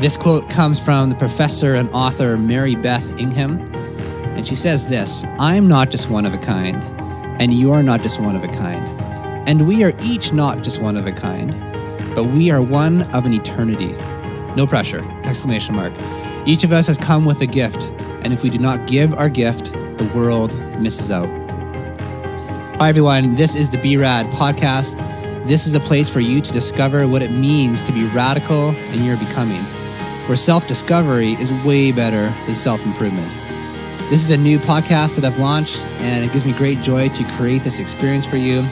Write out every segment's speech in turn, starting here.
This quote comes from the professor and author Mary Beth Ingham, and she says this: "I'm not just one of a kind, and you are not just one of a kind, and we are each not just one of a kind, but we are one of an eternity." No pressure! Exclamation mark. Each of us has come with a gift, and if we do not give our gift, the world misses out. Hi everyone, this is the BRAD podcast. This is a place for you to discover what it means to be radical in your becoming, where self-discovery is way better than self-improvement. This is a new podcast that I've launched, and it gives me great joy to create this experience for you.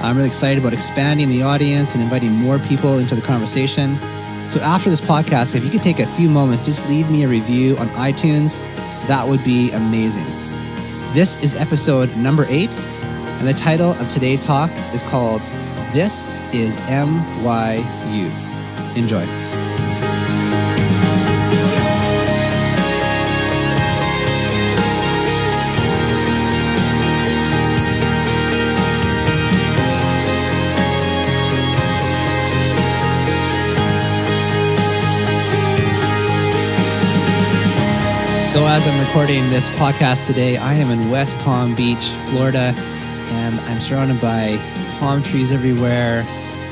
I'm really excited about expanding the audience and inviting more people into the conversation. So after this podcast, if you could take a few moments, just leave me a review on iTunes, that would be amazing. This is episode number 8, and the title of today's talk is called This is MYU. Enjoy. So as I'm recording this podcast today, I am in West Palm Beach, Florida, and I'm surrounded by palm trees everywhere.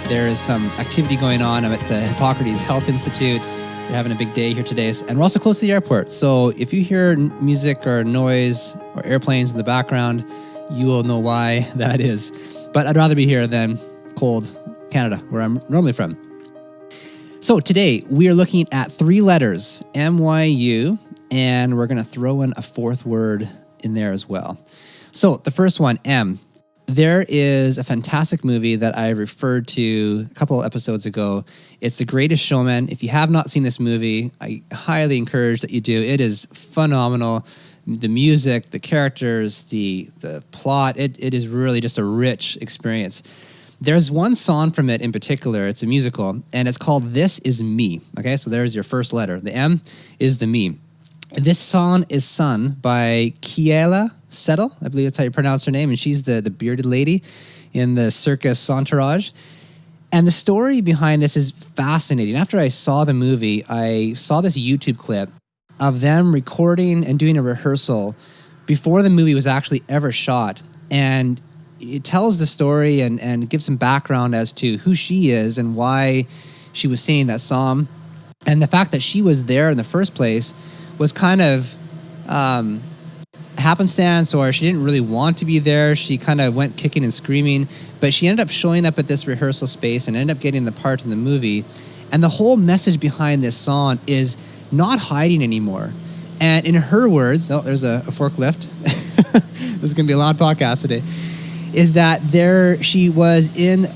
There is some activity going on. I'm at the Hippocrates Health Institute. They're having a big day here today. And we're also close to the airport. So if you hear music or noise or airplanes in the background, you will know why that is. But I'd rather be here than cold Canada, where I'm normally from. So today we are looking at 3 letters, MYU, and we're going to throw in a 4th word in there as well. So the first one, M. There is a fantastic movie that I referred to a couple episodes ago. It's The Greatest Showman. If you have not seen this movie, I highly encourage that you do. It is phenomenal. The music, the characters, the plot, it is really just a rich experience. There's one song from it in particular. It's a musical, and it's called This Is Me. Okay, so there's your first letter. The M is the me. This song is sung by Keala Settle, I believe that's how you pronounce her name, and she's the bearded lady in the circus entourage. And the story behind this is fascinating. After I saw the movie, I saw this YouTube clip of them recording and doing a rehearsal before the movie was actually ever shot. And it tells the story and gives some background as to who she is and why she was singing that song. And the fact that she was there in the first place was kind of happenstance, or she didn't really want to be there. She kind of went kicking and screaming, but she ended up showing up at this rehearsal space and ended up getting the part in the movie. And the whole message behind this song is not hiding anymore. And in her words, there's a forklift. This is going to be a long podcast today. Is that she was in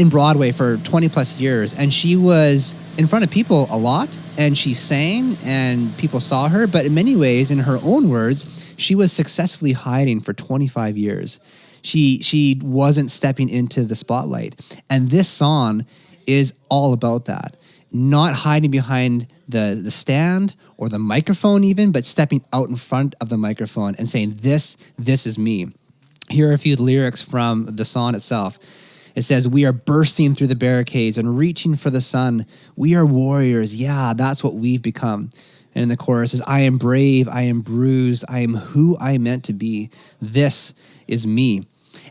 Broadway for 20 plus years, and she was in front of people a lot, and she sang and people saw her, but in many ways, in her own words, she was successfully hiding for 25 years. She wasn't stepping into the spotlight. And this song is all about that. Not hiding behind the stand or the microphone even, but stepping out in front of the microphone and saying, this is me. Here are a few lyrics from the song itself. It says, "We are bursting through the barricades and reaching for the sun. We are warriors. Yeah, that's what we've become." And in the chorus is, "I am brave. I am bruised. I am who I meant to be. This is me."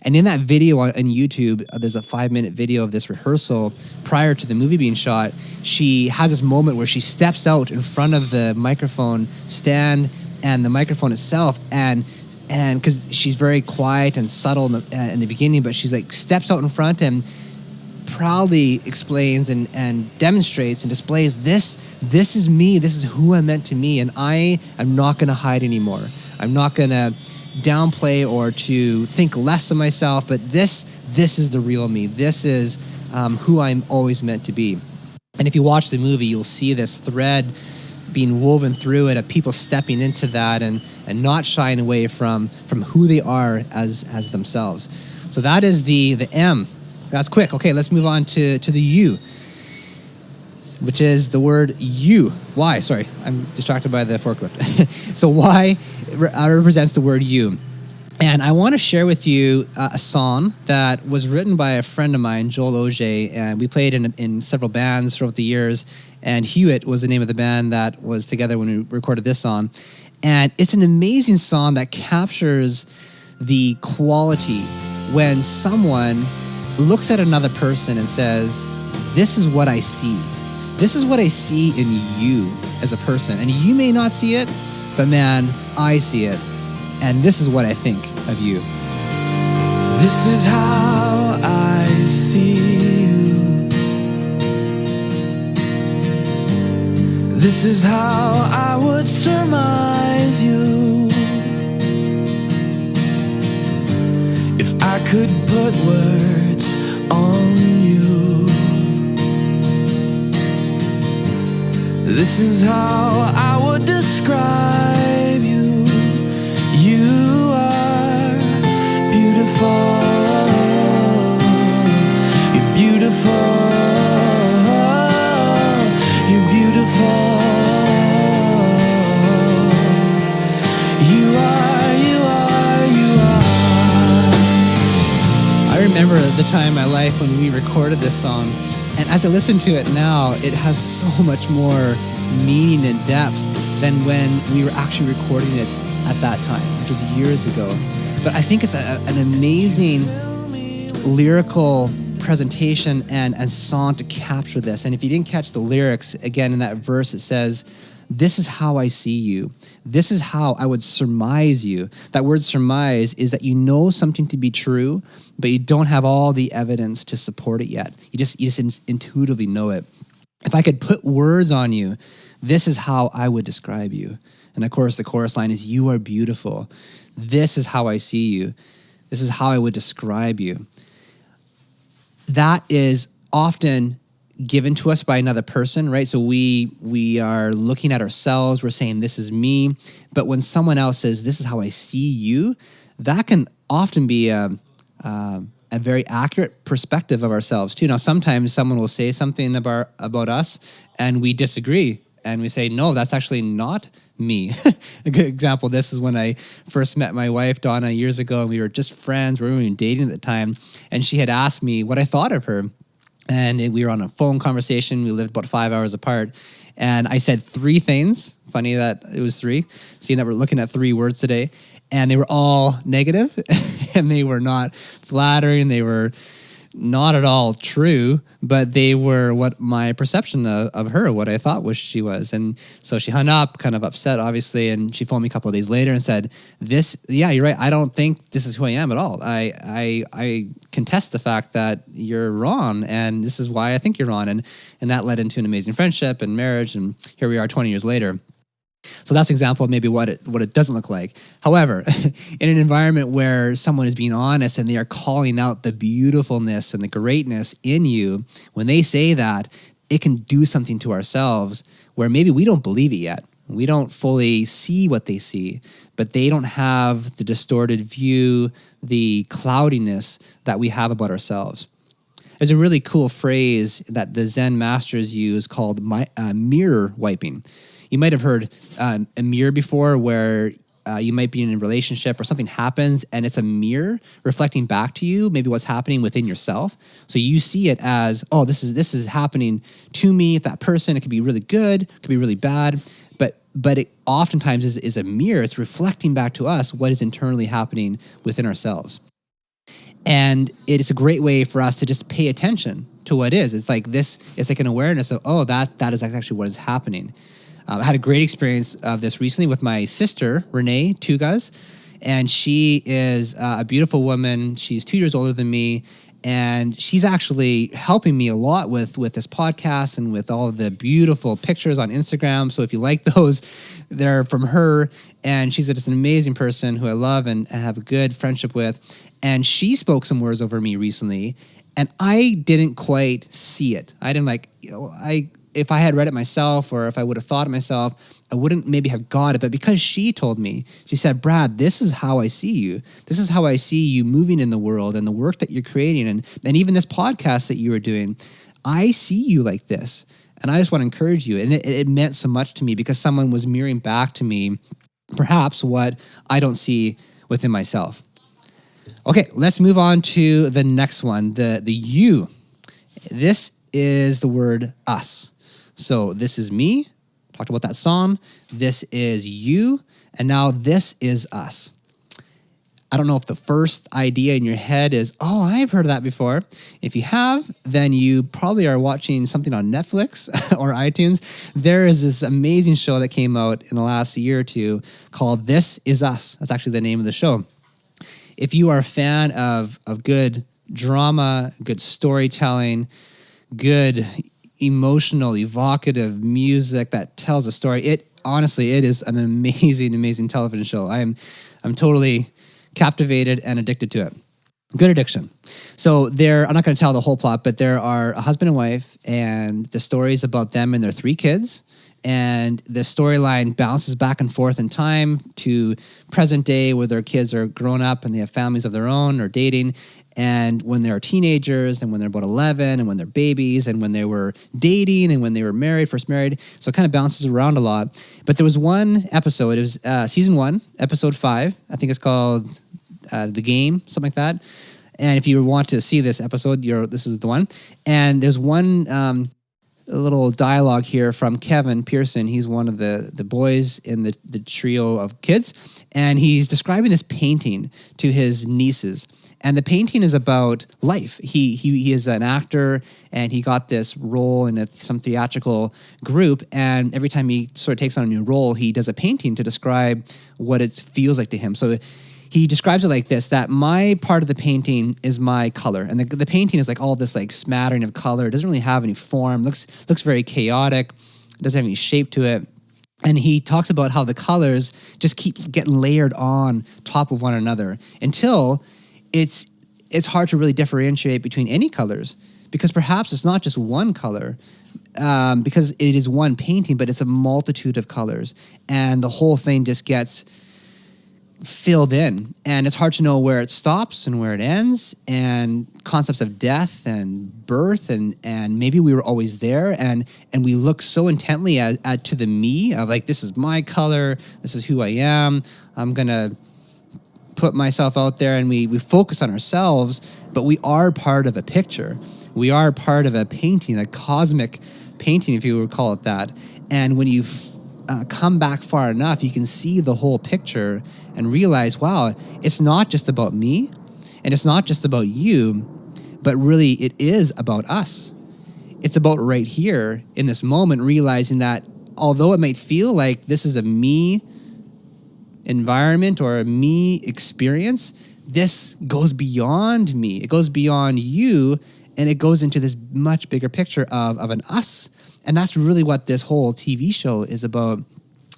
And in that video on YouTube, there's a 5-minute video of this rehearsal prior to the movie being shot. She has this moment where she steps out in front of the microphone stand and the microphone itself, and because she's very quiet and subtle in the beginning, but she's like steps out in front and proudly explains and demonstrates and displays this is me, this is who I'm meant to be, and I am not going to hide anymore. I'm not going to downplay or to think less of myself, but this is the real me. This is who I'm always meant to be. And if you watch the movie, you'll see this thread being woven through it of people stepping into that and not shying away from who they are as themselves. So that is the M. That's quick. Okay, let's move on to the U, which is the word you. Why? Sorry, I'm distracted by the forklift. So Y represents the word you. And I want to share with you a song that was written by a friend of mine, Joel Auger, and we played in several bands throughout the years. And Hewitt was the name of the band that was together when we recorded this song. And it's an amazing song that captures the quality when someone looks at another person and says, "This is what I see. This is what I see in you as a person. And you may not see it, but man, I see it. And this is what I think of you." This is how I see you. This is how I would surmise you. If I could put words on you. This is how I would describe you. You are beautiful. You're beautiful. You're beautiful. You are, you are, you are. I remember the time in my life when we recorded this song, and as I listen to it now, it has so much more meaning and depth than when we were actually recording it at that time, which was years ago. But I think it's an amazing lyrical presentation and song to capture this. And if you didn't catch the lyrics, again, in that verse, it says, "This is how I see you. This is how I would surmise you." That word surmise is that you know something to be true, but you don't have all the evidence to support it yet. You just intuitively know it. If I could put words on you, this is how I would describe you. And of course, the chorus line is, "You are beautiful. This is how I see you. This is how I would describe you." That is often given to us by another person, right? So we are looking at ourselves, we're saying, "This is me." But when someone else says, "This is how I see you," that can often be a very accurate perspective of ourselves too. Now, sometimes someone will say something about us and we disagree and we say, "No, that's actually not me." A good example of this is when I first met my wife, Donna, years ago, and we were just friends. We weren't even dating at the time. And she had asked me what I thought of her. And we were on a phone conversation. We lived about 5 hours apart. And I said 3 things. Funny that it was 3, seeing that we're looking at 3 words today. And they were all negative, and they were not flattering. They were not at all true, but they were what my perception of her, what I thought she was. And so she hung up, kind of upset, obviously, and she phoned me a couple of days later and said, "Yeah, you're right. I don't think this is who I am at all. I contest the fact that you're wrong, and this is why I think you're wrong." And that led into an amazing friendship and marriage, and here we are 20 years later. So that's an example of maybe what it doesn't look like. However, in an environment where someone is being honest and they are calling out the beautifulness and the greatness in you, when they say that, it can do something to ourselves where maybe we don't believe it yet. We don't fully see what they see, but they don't have the distorted view, the cloudiness that we have about ourselves. There's a really cool phrase that the Zen masters use called mirror wiping. You might have heard a mirror before, where you might be in a relationship or something happens and it's a mirror reflecting back to you maybe what's happening within yourself. So you see it as, "Oh, this is happening to me." That person, it could be really good, it could be really bad, but it oftentimes is a mirror. It's reflecting back to us what is internally happening within ourselves. And it is a great way for us to just pay attention to what is. It's like an awareness of, oh, that is actually what is happening. I had a great experience of this recently with my sister, Renee Tugas, and she is a beautiful woman. She's 2 years older than me, and she's actually helping me a lot with this podcast and with all of the beautiful pictures on Instagram. So if you like those, they're from her, and she's just an amazing person who I love and have a good friendship with. And she spoke some words over me recently, and I didn't quite see it. I didn't if I had read it myself or if I would have thought it myself, I wouldn't maybe have got it. But because she told me, she said, "Brad, this is how I see you. This is how I see you moving in the world and the work that you're creating. And even this podcast that you were doing, I see you like this. And I just want to encourage you." And it meant so much to me because someone was mirroring back to me perhaps what I don't see within myself. Okay, let's move on to the next one, the you. This is the word us. So this is me, talked about that song. This is you, and now this is us. I don't know if the first idea in your head is, oh, I've heard of that before. If you have, then you probably are watching something on Netflix or iTunes. There is this amazing show that came out in the last year or two called This Is Us. That's actually the name of the show. If you are a fan of good drama, good storytelling, good emotional, evocative music that tells a story, it is an amazing, amazing television show. I'm totally captivated and addicted to it. Good addiction. So I'm not going to tell the whole plot, but there are a husband and wife, and the story is about them and their 3 kids. And the storyline bounces back and forth in time to present day where their kids are grown up and they have families of their own or dating. And when they're teenagers and when they're about 11 and when they're babies and when they were dating and when they were married, first married. So it kind of bounces around a lot. But there was one episode, it was season 1, episode 5. I think it's called The Game, something like that. And if you want to see this episode, this is the one. And there's one a little dialogue here from Kevin Pearson. He's one of the boys in the trio of kids. And he's describing this painting to his nieces. And the painting is about life. He is an actor, and he got this role in some theatrical group. And every time he sort of takes on a new role, he does a painting to describe what it feels like to him. So he describes it like this, that my part of the painting is my color. And the painting is like all this like smattering of color. It doesn't really have any form. Looks very chaotic. It doesn't have any shape to it. And he talks about how the colors just keep getting layered on top of one another until it's hard to really differentiate between any colors, because perhaps it's not just one color, because it is one painting, but it's a multitude of colors, and the whole thing just gets filled in, and it's hard to know where it stops and where it ends, and concepts of death and birth, and maybe we were always there, and we look so intently at to the me of like, this is my color, this is who I am, I'm gonna put myself out there, and we focus on ourselves, but we are part of a picture. We are part of a painting, a cosmic painting, if you would call it that. And when you come back far enough, you can see the whole picture and realize, wow, it's not just about me, and it's not just about you, but really it is about us. It's about right here in this moment, realizing that although it might feel like this is a me environment or a me experience, this goes beyond me. It goes beyond you, and it goes into this much bigger picture of an us. And that's really what this whole TV show is about,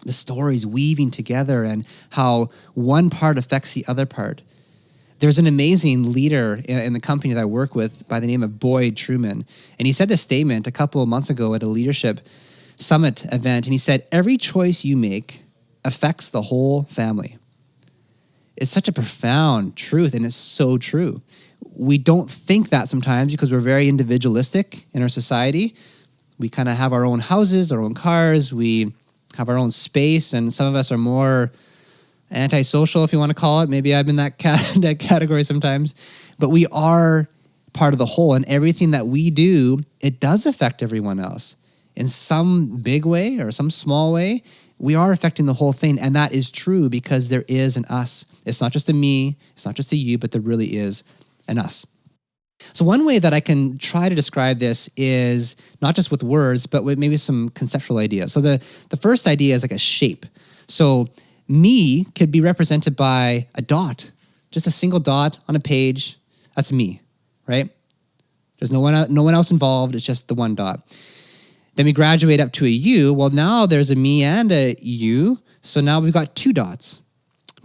the stories weaving together and how one part affects the other part. There's an amazing leader in the company that I work with by the name of Boyd Truman, and he said this statement a couple of months ago at a leadership summit event, and he said, every choice you make affects the whole family. It's such a profound truth, and it's so true. We don't think that sometimes because we're very individualistic in our society. We kind of have our own houses, our own cars, we have our own space, and some of us are more antisocial, if you want to call it. Maybe I'm in that category sometimes. But we are part of the whole, and everything that we do, it does affect everyone else. In some big way or some small way, we are affecting the whole thing, and that is true because there is an us. It's not just a me, it's not just a you, but there really is an us. So one way that I can try to describe this is not just with words, but with maybe some conceptual ideas. So the first idea is like a shape. So me could be represented by a dot, just a single dot on a page. That's me, right? There's no one else involved. It's just the one dot. Then we graduate up to a you. Well, now there's a me and a you. So now we've got 2 dots.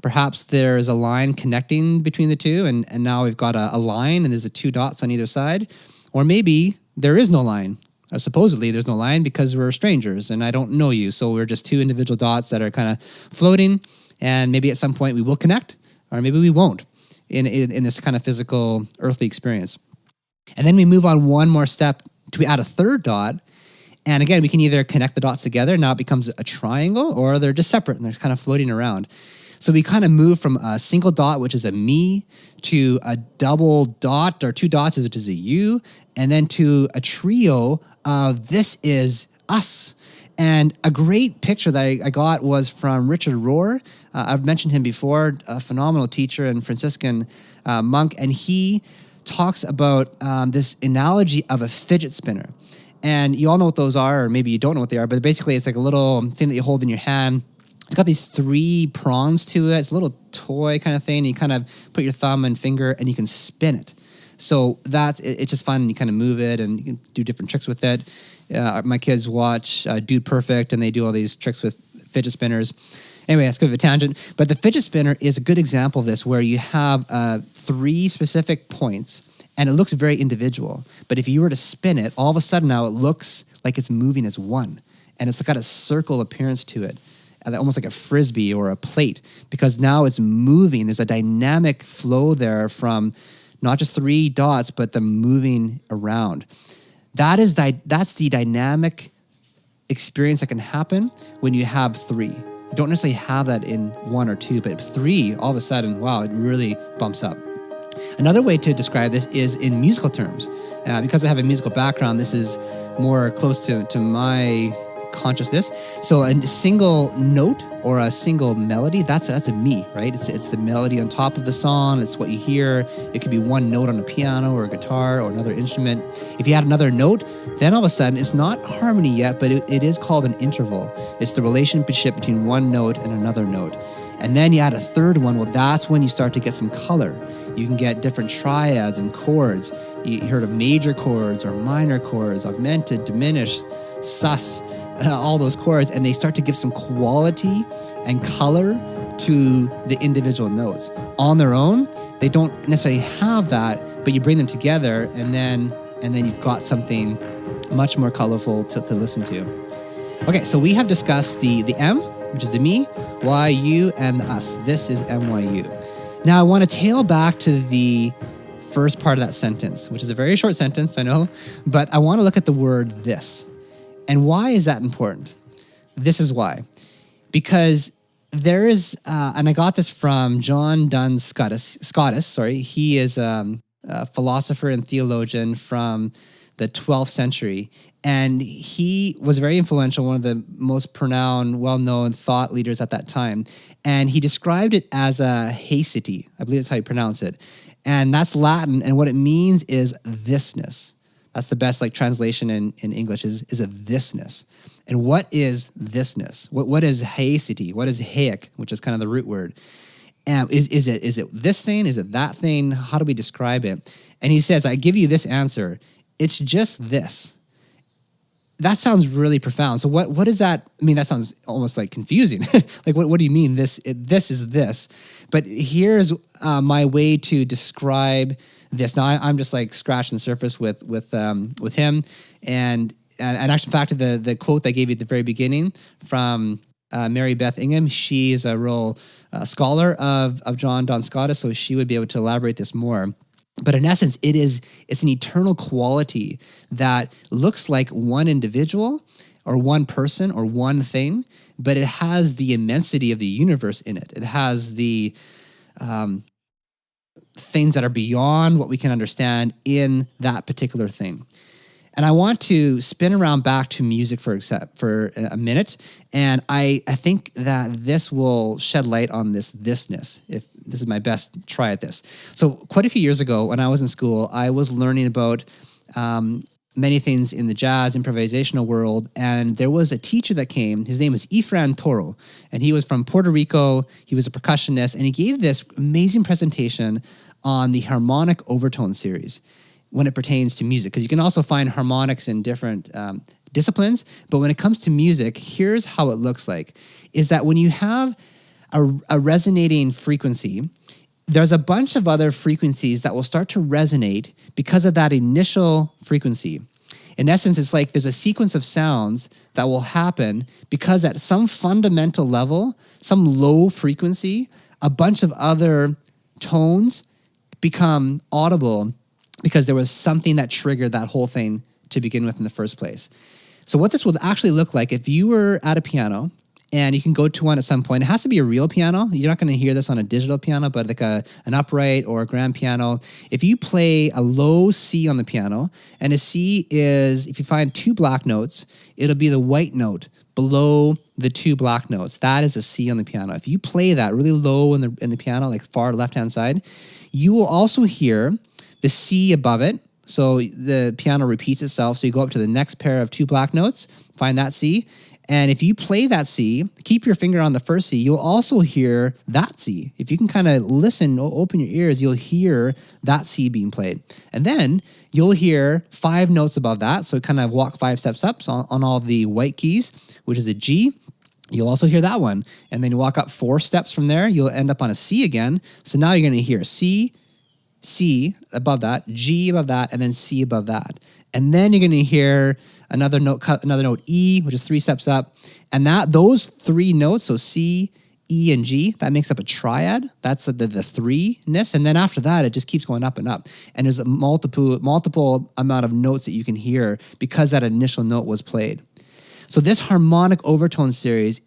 Perhaps there's a line connecting between the two, and now we've got a line, and there's 2 dots on either side. Or maybe there is no line. Or supposedly there's no line because we're strangers, and I don't know you. So we're just 2 individual dots that are kind of floating, and maybe at some point we will connect, or maybe we won't in this kind of physical, earthly experience. And then we move on one more step to add a 3rd dot. And again, we can either connect the dots together, now it becomes a triangle, or they're just separate and they're kind of floating around. So we kind of move from a single dot, which is a me, to a double dot or two dots, which is a you, and then to a trio of this is us. And a great picture that I got was from Richard Rohr. I've mentioned him before, a phenomenal teacher and Franciscan monk, and he talks about this analogy of a fidget spinner. And you all know what those are, or maybe you don't know what they are, but basically it's like a little thing that you hold in your hand. It's got these 3 prongs to it. It's a little toy kind of thing. You kind of put your thumb and finger and you can spin it. So it's just fun. You kind of move it and you can do different tricks with it. My kids watch Dude Perfect and they do all these tricks with fidget spinners. Anyway, that's kind of a tangent. But the fidget spinner is a good example of this, where you have 3 specific points and it looks very individual. But if you were to spin it, all of a sudden now it looks like it's moving as one. And it's got a circle appearance to it, almost like a frisbee or a plate, because now it's moving. There's a dynamic flow there from not just 3 dots, but them moving around. That's the dynamic experience that can happen when you have 3. You don't necessarily have that in 1 or 2, but 3, all of a sudden, wow, it really bumps up. Another way to describe this is in musical terms. Because I have a musical background, this is more close to my consciousness. So a single note or a single melody, that's a me, right? It's the melody on top of the song. It's what you hear. It could be one note on a piano or a guitar or another instrument. If you add another note, then all of a sudden it's not harmony yet, but it is called an interval. It's the relationship between one note and another note. And then you add a third one. Well, that's when you start to get some color. You can get different triads and chords. You heard of major chords or minor chords, augmented, diminished, sus, all those chords, and they start to give some quality and color to the individual notes. On their own, they don't necessarily have that, but you bring them together, and then you've got something much more colorful to listen to. Okay, so we have discussed the M, which is the me, Y, you, and the us. This is MYU. Now I want to tail back to the first part of that sentence, which is a very short sentence, I know, but I want to look at the word this. And why is that important? This is why. Because there is, and I got this from John Duns Scotus. He is a philosopher and theologian from the 12th century. And he was very influential, one of the most pronounced, well-known thought leaders at that time. And he described it as a haesity. I believe that's how you pronounce it. And that's Latin. And what it means is thisness. That's the best translation in English is a thisness. And what is thisness? What is haesity? What is heic, which is kind of the root word? And is it this thing? Is it that thing? How do we describe it? And he says, I give you this answer. It's just this. That sounds really profound. So what is that? I mean, that sounds almost like confusing. What do you mean this is this? But here's my way to describe this. Now I'm just scratching the surface with him, and actually, in fact, the quote I gave you at the very beginning from Mary Beth Ingham, she is a real scholar of John Duns Scotus, so she would be able to elaborate this more. But in essence, it's an eternal quality that looks like one individual or one person or one thing, but it has the immensity of the universe in it. It has the things that are beyond what we can understand in that particular thing. And I want to spin around back to music for a minute. And I think that this will shed light on thisness, if this is my best try at this. So quite a few years ago when I was in school, I was learning about many things in the jazz improvisational world. And there was a teacher that came. His name was Efran Toro. And he was from Puerto Rico. He was a percussionist. And he gave this amazing presentation on the harmonic overtone series when it pertains to music, because you can also find harmonics in different disciplines. But when it comes to music, here's how it looks like, is that when you have a resonating frequency, there's a bunch of other frequencies that will start to resonate because of that initial frequency. In essence, it's like there's a sequence of sounds that will happen because at some fundamental level, some low frequency, a bunch of other tones become audible because there was something that triggered that whole thing to begin with in the first place. So what this would actually look like if you were at a piano and you can go to one at some point. It has to be a real piano. You're not going to hear this on a digital piano, but like an upright or a grand piano. If you play a low C on the piano, and a C is, if you find two black notes, it'll be the white note below the two black notes. That is a C on the piano. If you play that really low in the piano, like far left-hand side, you will also hear the C above it. So the piano repeats itself. So you go up to the next pair of two black notes, find that C. And if you play that C, keep your finger on the first C, you'll also hear that C. If you can kind of listen, open your ears, you'll hear that C being played. And then you'll hear 5 notes above that. So kind of walk 5 steps up on all the white keys, which is a G. You'll also hear that one. And then you walk up 4 steps from there, you'll end up on a C again. So now you're going to hear C, C above that, G above that, and then C above that. And then you're going to hear another note E, which is 3 steps up. And those 3 notes, so C, E, and G, that makes up a triad. That's the three-ness. And then after that, it just keeps going up and up. And there's a multiple amount of notes that you can hear because that initial note was played. So this harmonic overtone series,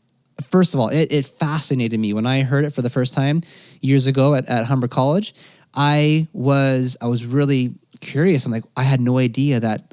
first of all, it fascinated me. When I heard it for the first time years ago at Humber College, I was really curious. I'm like, I had no idea that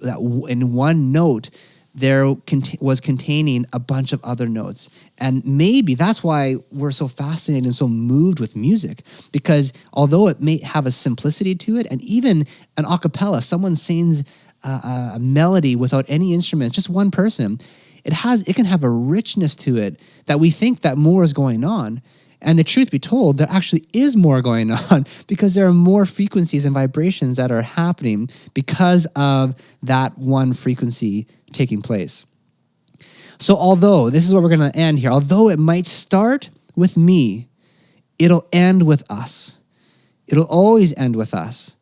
in one note there was containing a bunch of other notes. And maybe that's why we're so fascinated and so moved with music, because although it may have a simplicity to it, and even an a cappella, someone sings a melody without any instruments, just one person, it can have a richness to it that we think that more is going on. And the truth be told, there actually is more going on because there are more frequencies and vibrations that are happening because of that one frequency taking place. So although, this is where we're going to end here, although it might start with me, it'll end with us. It'll always end with us.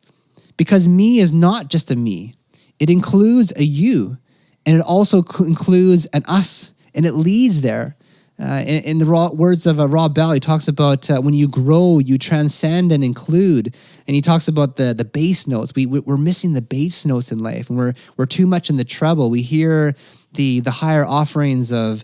Because me is not just a me. It includes a you, and it also includes an us, and it leads there. In the words of Rob Bell, he talks about when you grow, you transcend and include. And he talks about the bass notes. We're missing the bass notes in life, and we're too much in the treble. We hear the higher offerings of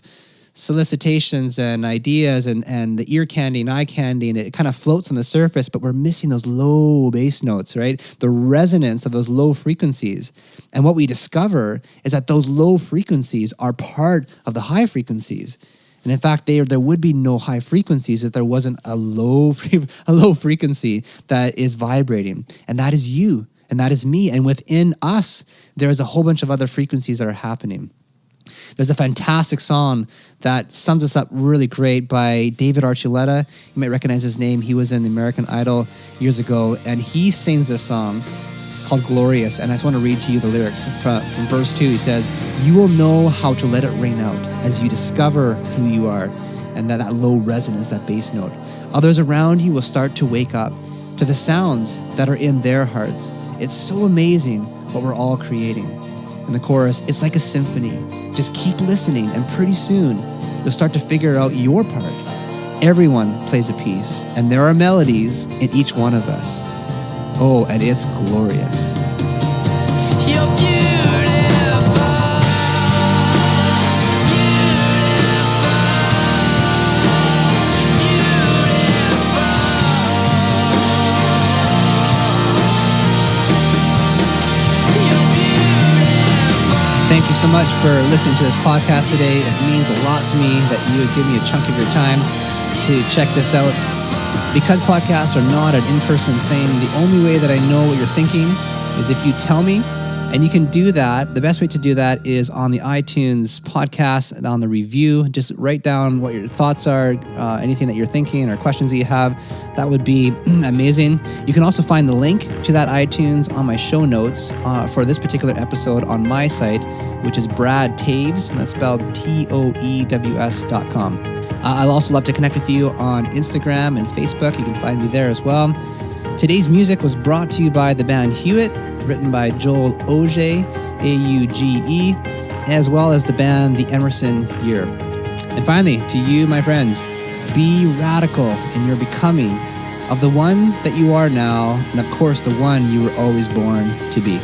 solicitations and ideas and the ear candy and eye candy, and it kind of floats on the surface, but we're missing those low bass notes, right? The resonance of those low frequencies. And what we discover is that those low frequencies are part of the high frequencies. And in fact, there would be no high frequencies if there wasn't a low frequency that is vibrating. And that is you, and that is me. And within us, there's a whole bunch of other frequencies that are happening. There's a fantastic song that sums us up really great by David Archuleta. You might recognize his name. He was in the American Idol years ago, and he sings this song called Glorious. And I just want to read to you the lyrics from verse 2. He says, "You will know how to let it rain out as you discover who you are," and that low resonance, that bass note. "Others around you will start to wake up to the sounds that are in their hearts. It's so amazing what we're all creating." And the chorus, "It's like a symphony. Just keep listening, and pretty soon you'll start to figure out your part. Everyone plays a piece, and there are melodies in each one of us. Oh, and it's glorious." You're beautiful. Thank you so much for listening to this podcast today. It means a lot to me that you would give me a chunk of your time to check this out. Because podcasts are not an in-person thing, the only way that I know what you're thinking is if you tell me. And you can do that. The best way to do that is on the iTunes podcast and on the review. Just write down what your thoughts are, anything that you're thinking or questions that you have. That would be amazing. You can also find the link to that iTunes on my show notes for this particular episode on my site, which is Brad Taves, and that's spelled TOEWS.com. I'll also love to connect with you on Instagram and Facebook. You can find me there as well. Today's music was brought to you by the band Hewitt, written by Joel Auge, A-U-G-E, as well as the band The Emerson Year. And finally, to you, my friends, be radical in your becoming of the one that you are now, and of course, the one you were always born to be.